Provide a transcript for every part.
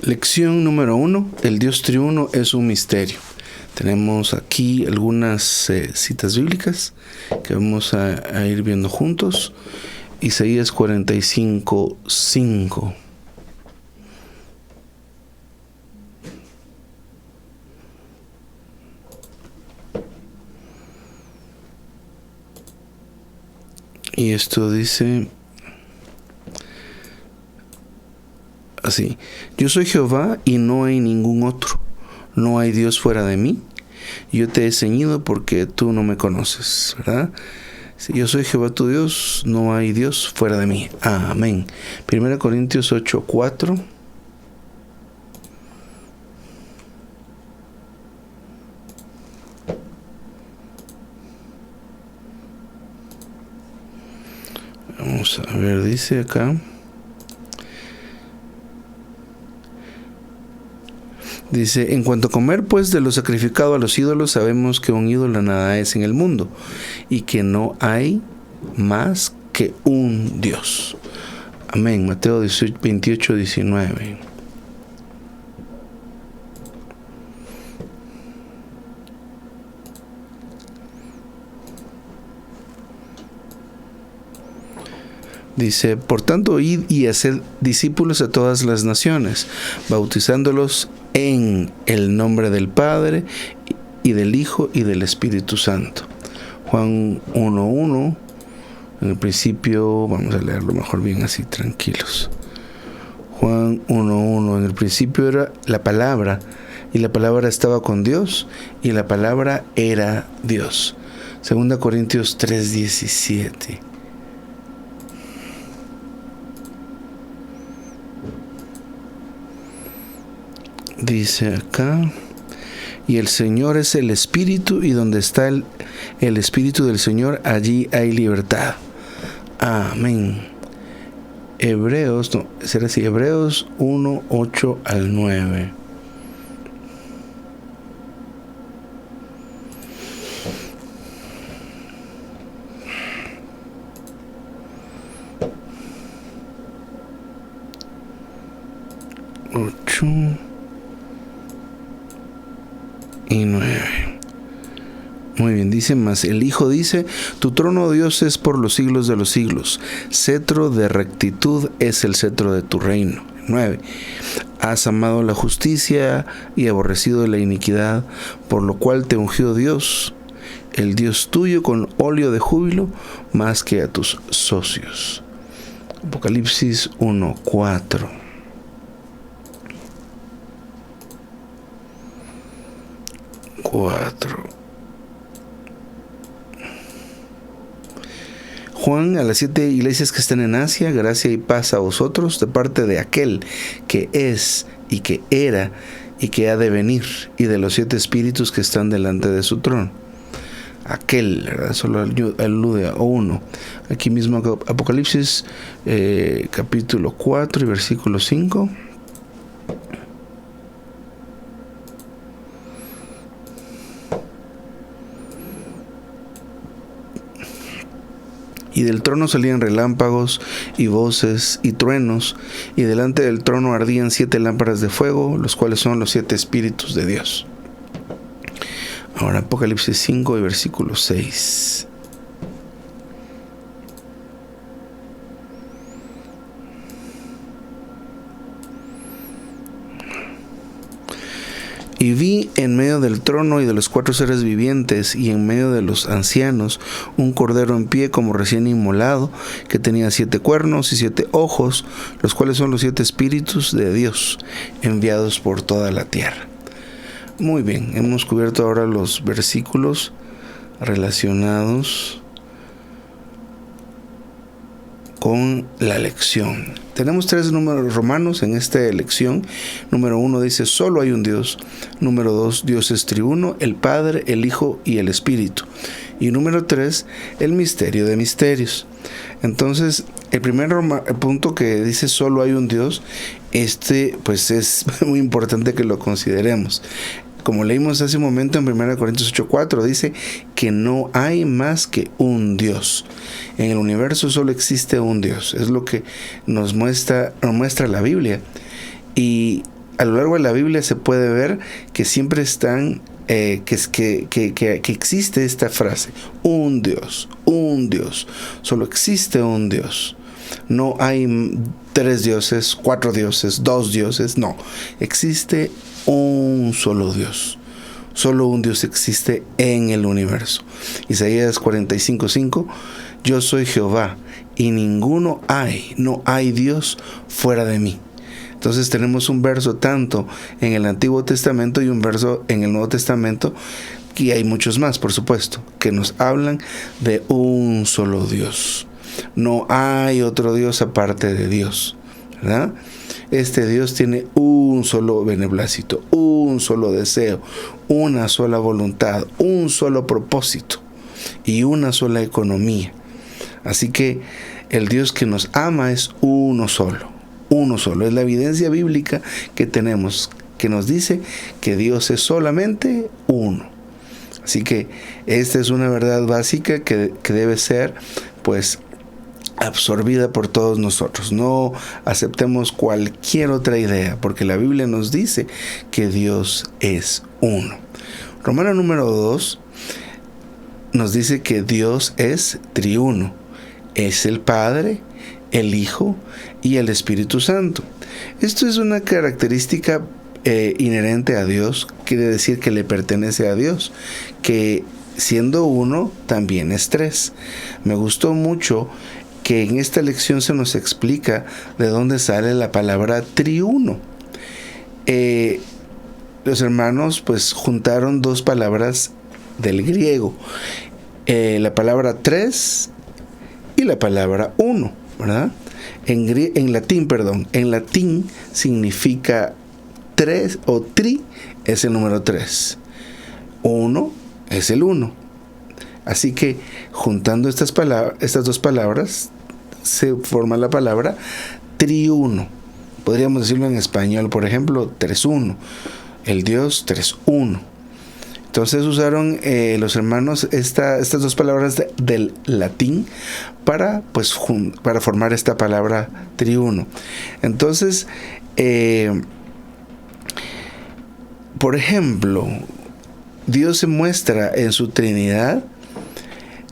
Lección número 1. El Dios triuno es un misterio. Tenemos aquí algunas citas bíblicas que vamos a ir viendo juntos. Isaías 45:5. Y esto dice así: yo soy Jehová y no hay ningún otro. No hay Dios fuera de mí. Yo te he ceñido porque tú no me conoces, ¿verdad? Si yo soy Jehová tu Dios, no hay Dios fuera de mí. Amén. 1 Corintios 8:4. Vamos a ver, dice acá. Dice: en cuanto a comer pues de lo sacrificado a los ídolos, sabemos que un ídolo nada es en el mundo, y que no hay más que un Dios. Amén. Mateo 28:19. Dice: por tanto, id y haced discípulos a todas las naciones, bautizándolos en el nombre del Padre, y del Hijo, y del Espíritu Santo. Juan 1:1. En el principio, vamos a leerlo mejor bien así, tranquilos. Juan 1:1. En el principio era la palabra, y la palabra estaba con Dios, y la palabra era Dios. 2 Corintios 3:17. Dice acá: y el Señor es el Espíritu, y donde está el Espíritu del Señor, allí hay libertad. Amén. Hebreos 1:8-9. Y 9. Muy bien, dice más. El Hijo dice: tu trono, oh Dios, es por los siglos de los siglos. Cetro de rectitud es el cetro de tu reino. 9. Has amado la justicia y aborrecido la iniquidad, por lo cual te ungió Dios, el Dios tuyo, con óleo de júbilo, más que a tus socios. Apocalipsis 1:4. Juan, a las 7 iglesias que están en Asia: gracia y paz a vosotros de parte de aquel que es y que era y que ha de venir, y de los 7 espíritus que están delante de su trono. Aquel, ¿verdad? Solo alude a uno. Aquí mismo Apocalipsis capítulo 4 y versículo 5. Y del trono salían relámpagos y voces y truenos, y delante del trono ardían 7 lámparas de fuego, los cuales son los 7 espíritus de Dios. Ahora Apocalipsis 5 y versículo 6. Y vi en medio del trono y de los 4 seres vivientes y en medio de los ancianos un cordero en pie como recién inmolado, que tenía 7 cuernos y 7 ojos, los cuales son los 7 espíritus de Dios enviados por toda la tierra. Muy bien, hemos cubierto ahora los versículos relacionados con la lección. Tenemos 3 números romanos en esta lección. Número 1 dice: solo hay un Dios. Número 2, Dios es triuno, el Padre, el Hijo y el Espíritu. Y número 3, el misterio de misterios. Entonces, el primer punto que dice solo hay un Dios, pues es muy importante que lo consideremos. Como leímos hace un momento en 1 Corintios 8:4, dice que no hay más que un Dios. En el universo solo existe un Dios. Es lo que nos muestra la Biblia. Y a lo largo de la Biblia se puede ver que siempre están, que existe esta frase, un Dios, solo existe un Dios. No hay 3 dioses, 4 dioses, 2 dioses, no, existe un solo Dios. Solo un Dios existe en el universo. Isaías 45:5, yo soy Jehová y ninguno hay, no hay Dios fuera de mí. Entonces tenemos un verso tanto en el Antiguo Testamento y un verso en el Nuevo Testamento, y hay muchos más, por supuesto, que nos hablan de un solo Dios. No hay otro Dios aparte de Dios, ¿verdad? Este Dios tiene un solo beneplácito, un solo deseo, una sola voluntad, un solo propósito y una sola economía. Así que el Dios que nos ama es uno solo. Uno solo. Es la evidencia bíblica que tenemos, que nos dice que Dios es solamente uno. Así que esta es una verdad básica que debe ser, pues, absorbida por todos nosotros. No aceptemos cualquier otra idea, porque la Biblia nos dice que Dios es uno. Romano número 2 nos dice que Dios es triuno. Es el Padre, el Hijo y el Espíritu Santo. Esto es una característica inherente a Dios, quiere decir que le pertenece a Dios, que siendo uno también es 3. Me gustó mucho que en esta lección se nos explica de dónde sale la palabra triuno. Los hermanos pues juntaron 2 palabras del griego, la palabra 3 y la palabra 1, ¿verdad? En latín significa 3 o tri es el número 3. 1 es el 1. Así que juntando estas 2 palabras se forma la palabra triuno. Podríamos decirlo en español, por ejemplo, 3-1. El Dios 3-1. Entonces usaron los hermanos estas 2 palabras del latín para formar esta palabra triuno. Entonces, por ejemplo, Dios se muestra en su Trinidad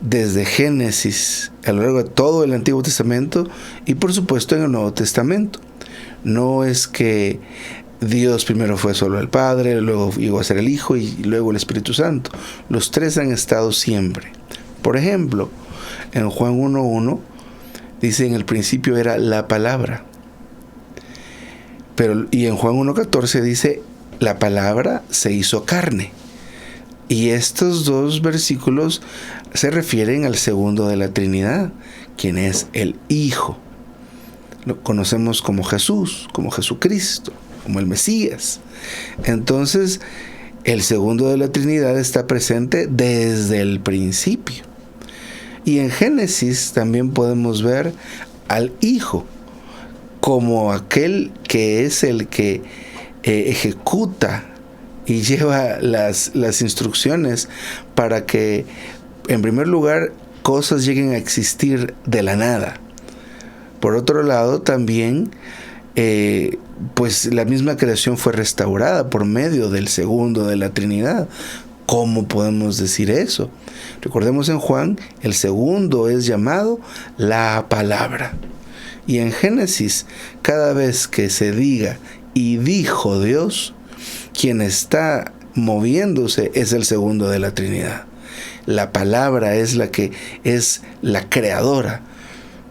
desde Génesis, a lo largo de todo el Antiguo Testamento y por supuesto en el Nuevo Testamento. No es que Dios primero fue solo el Padre, luego llegó a ser el Hijo y luego el Espíritu Santo. Los 3 han estado siempre. Por ejemplo, en Juan 1:1 dice: en el principio era la palabra. Y en Juan 1:14 dice: la palabra se hizo carne. Y estos 2 versículos se refieren al segundo de la Trinidad, quien es el Hijo. Lo conocemos como Jesús, como Jesucristo, como el Mesías. Entonces, el segundo de la Trinidad está presente desde el principio. Y en Génesis también podemos ver al Hijo como aquel que es el que ejecuta y lleva las instrucciones para que, en primer lugar, cosas lleguen a existir de la nada. Por otro lado, también pues la misma creación fue restaurada por medio del segundo de la Trinidad. ¿Cómo podemos decir eso? Recordemos en Juan, el segundo es llamado la palabra. Y en Génesis, cada vez que se diga y dijo Dios, quien está moviéndose es el segundo de la Trinidad. La palabra es la que es la creadora.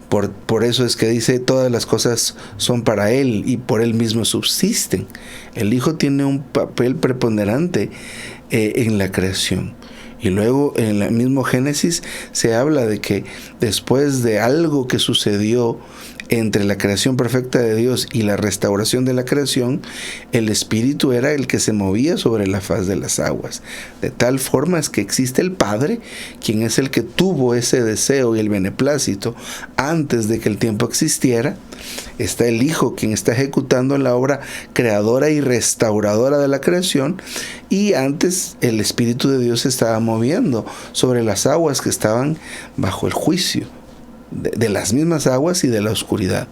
Por eso es que dice: todas las cosas son para Él y por Él mismo subsisten. El Hijo tiene un papel preponderante en la creación. Y luego en el mismo Génesis se habla de que después de algo que sucedió entre la creación perfecta de Dios y la restauración de la creación, el Espíritu era el que se movía sobre la faz de las aguas. De tal forma es que existe el Padre, quien es el que tuvo ese deseo y el beneplácito antes de que el tiempo existiera. Está el Hijo, quien está ejecutando la obra creadora y restauradora de la creación, y antes el Espíritu de Dios se estaba moviendo sobre las aguas que estaban bajo el juicio de las mismas aguas y de la oscuridad.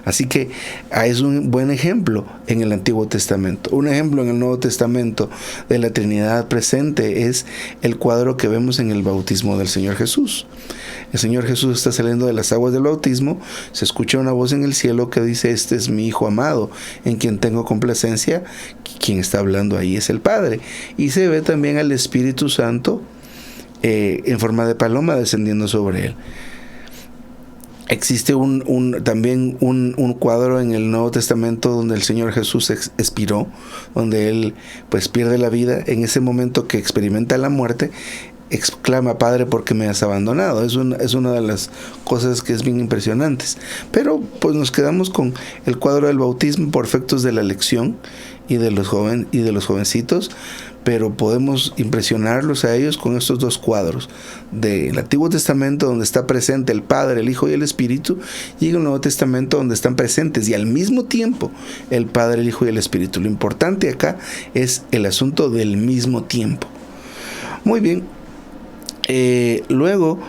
Así que es un buen ejemplo en el Antiguo Testamento. Un ejemplo en el Nuevo Testamento de la Trinidad presente es el cuadro que vemos en el bautismo del Señor Jesús. El Señor Jesús está saliendo de las aguas del bautismo, se escucha una voz en el cielo que dice: este es mi Hijo amado, en quien tengo complacencia. Quien está hablando ahí es el Padre. Y se ve también al Espíritu Santo en forma de paloma descendiendo sobre él. Existe también un cuadro en el Nuevo Testamento donde el Señor Jesús expiró, donde Él pues pierde la vida. En ese momento que experimenta la muerte, exclama: Padre, ¿por qué me has abandonado? Es una de las cosas que es bien impresionantes. Pero pues nos quedamos con el cuadro del bautismo por efectos de la elección y de los jovencitos, pero podemos impresionarlos a ellos con estos dos cuadros del Antiguo Testamento, donde está presente el Padre, el Hijo y el Espíritu, y en el Nuevo Testamento, donde están presentes y al mismo tiempo el Padre, el Hijo y el Espíritu. Lo importante acá es el asunto del mismo tiempo. Muy bien. Luego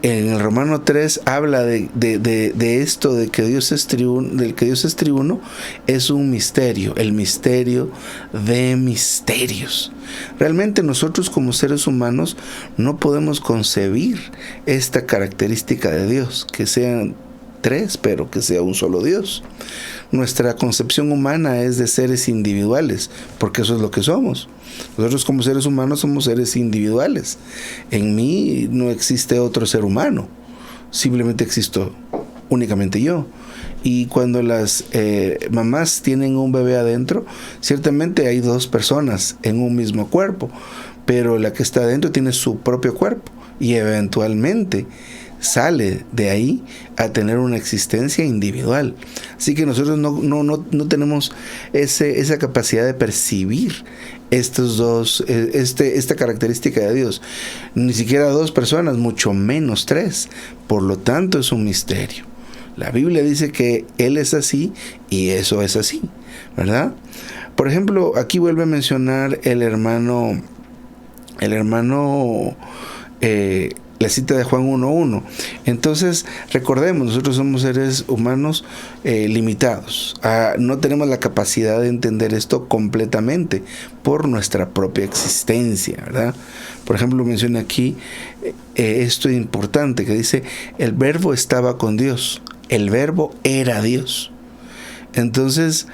en el Romano 3 habla de esto, de que Dios es triuno, del que Dios es triuno. Es un misterio, el misterio de misterios. Realmente nosotros como seres humanos no podemos concebir esta característica de Dios, que sean tres, pero que sea un solo Dios. Nuestra concepción humana es de seres individuales, porque eso es lo que somos. Nosotros como seres humanos somos seres individuales. En mí no existe otro ser humano, simplemente existo únicamente yo. Y cuando las mamás tienen un bebé adentro, ciertamente hay dos personas en un mismo cuerpo, pero la que está adentro tiene su propio cuerpo y eventualmente sale de ahí a tener una existencia individual. Así que nosotros no tenemos esa capacidad de percibir esta característica de Dios. Ni siquiera dos personas, mucho menos tres. Por lo tanto, es un misterio. La Biblia dice que Él es así y eso es así, ¿verdad? Por ejemplo, aquí vuelve a mencionar la cita de Juan 1:1. Entonces, recordemos, nosotros somos seres humanos limitados. No tenemos la capacidad de entender esto completamente por nuestra propia existencia, ¿verdad? Por ejemplo, menciona aquí esto importante que dice: el verbo estaba con Dios, el verbo era Dios. Entonces,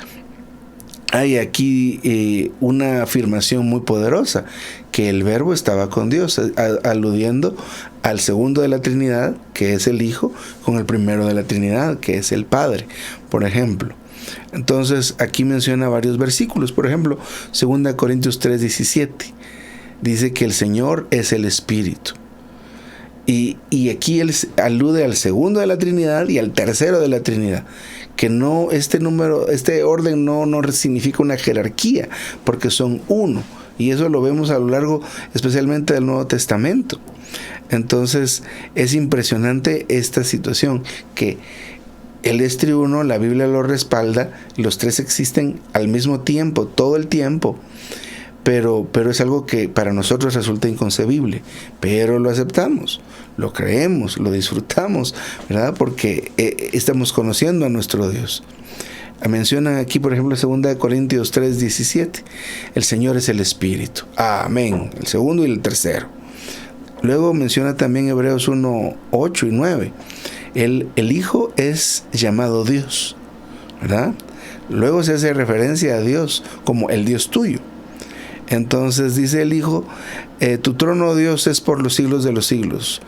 hay aquí una afirmación muy poderosa, que el verbo estaba con Dios, aludiendo al segundo de la Trinidad, que es el Hijo, con el primero de la Trinidad, que es el Padre, por ejemplo. Entonces, aquí menciona varios versículos. Por ejemplo, 2 Corintios 3:17, dice que el Señor es el Espíritu. Y aquí él alude al segundo de la Trinidad y al tercero de la Trinidad, que no, este orden no significa una jerarquía, porque son uno, y eso lo vemos a lo largo especialmente del Nuevo Testamento. Entonces es impresionante esta situación, que Él es triuno, la Biblia lo respalda, los tres existen al mismo tiempo, todo el tiempo. Pero es algo que para nosotros resulta inconcebible, pero lo aceptamos, lo creemos, lo disfrutamos, ¿verdad? Porque estamos conociendo a nuestro Dios. Mencionan aquí, por ejemplo, 2 Corintios 3:17, el Señor es el Espíritu. Amén, el segundo y el tercero. Luego menciona también Hebreos 1:8 y 9, el Hijo es llamado Dios, ¿verdad? Luego se hace referencia a Dios como el Dios tuyo. Entonces dice el Hijo: tu trono, oh Dios, es por los siglos de los siglos,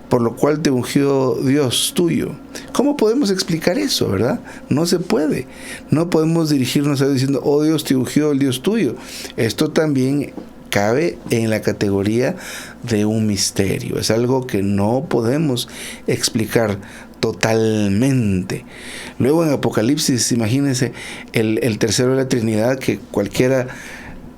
por lo cual te ungió Dios tuyo. ¿Cómo podemos explicar eso, verdad? No se puede. No podemos dirigirnos a Dios diciendo: oh Dios, te ungió el Dios tuyo. Esto también cabe en la categoría de un misterio. Es algo que no podemos explicar totalmente. Luego en Apocalipsis, imagínense el tercero de la Trinidad, que cualquiera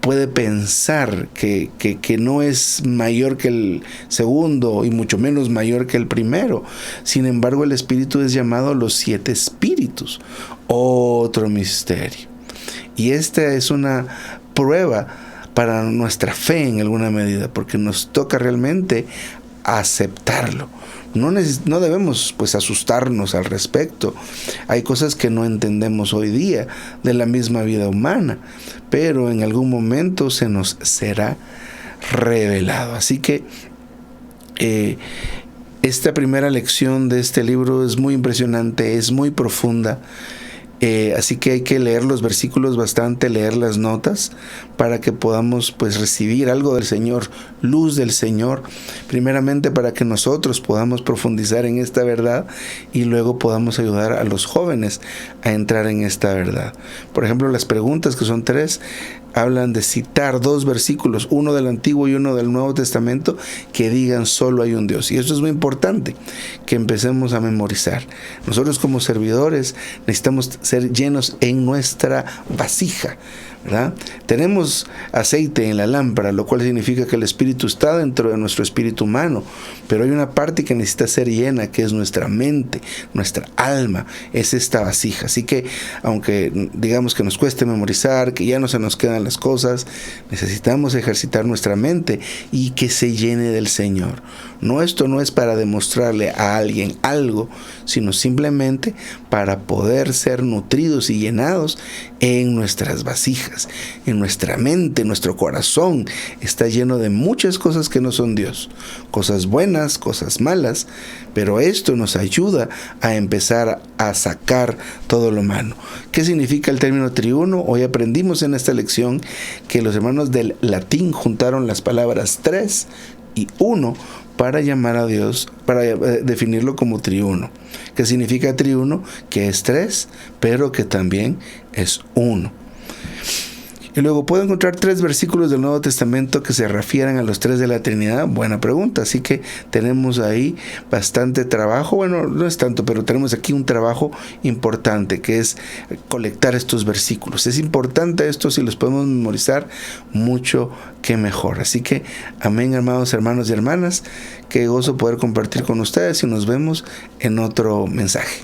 puede pensar que no es mayor que el segundo y mucho menos mayor que el primero. Sin embargo, el Espíritu es llamado los 7 Espíritus, otro misterio. Y esta es una prueba para nuestra fe en alguna medida, porque nos toca realmente aceptarlo. no debemos pues asustarnos al respecto. Hay cosas que no entendemos hoy día de la misma vida humana, pero en algún momento se nos será revelado. Así que esta primera lección de este libro es muy impresionante, es muy profunda. Así que hay que leer los versículos bastante, leer las notas para que podamos pues recibir algo del Señor, luz del Señor, primeramente para que nosotros podamos profundizar en esta verdad y luego podamos ayudar a los jóvenes a entrar en esta verdad. Por ejemplo, las preguntas, que son 3, hablan de citar 2 versículos, uno del Antiguo y uno del Nuevo Testamento, que digan solo hay un Dios. Y eso es muy importante, que empecemos a memorizar. Nosotros como servidores necesitamos ser llenos en nuestra vasija, ¿verdad? Tenemos aceite en la lámpara, lo cual significa que el Espíritu está dentro de nuestro espíritu humano, pero hay una parte que necesita ser llena, que es nuestra mente, nuestra alma, es esta vasija. Así que aunque digamos que nos cueste memorizar, que ya no se nos quedan las cosas, necesitamos ejercitar nuestra mente y que se llene del Señor. Esto no es para demostrarle a alguien algo, sino simplemente para poder ser nutridos y llenados en nuestras vasijas, en nuestra mente. Nuestro corazón está lleno de muchas cosas que no son Dios, cosas buenas, cosas malas, pero esto nos ayuda a empezar a sacar todo lo malo. ¿Qué significa el término triuno? Hoy aprendimos en esta lección que los hermanos del latín juntaron las palabras 3 y 1 para llamar a Dios, para definirlo como triuno. ¿Qué significa triuno? Que es 3, pero que también es 1. Y luego, ¿puedo encontrar 3 versículos del Nuevo Testamento que se refieran a los 3 de la Trinidad? Buena pregunta. Así que tenemos ahí bastante trabajo. Bueno, no es tanto, pero tenemos aquí un trabajo importante, que es colectar estos versículos. Es importante esto, si los podemos memorizar, mucho que mejor. Así que, amén, amados hermanos y hermanas. Qué gozo poder compartir con ustedes y nos vemos en otro mensaje.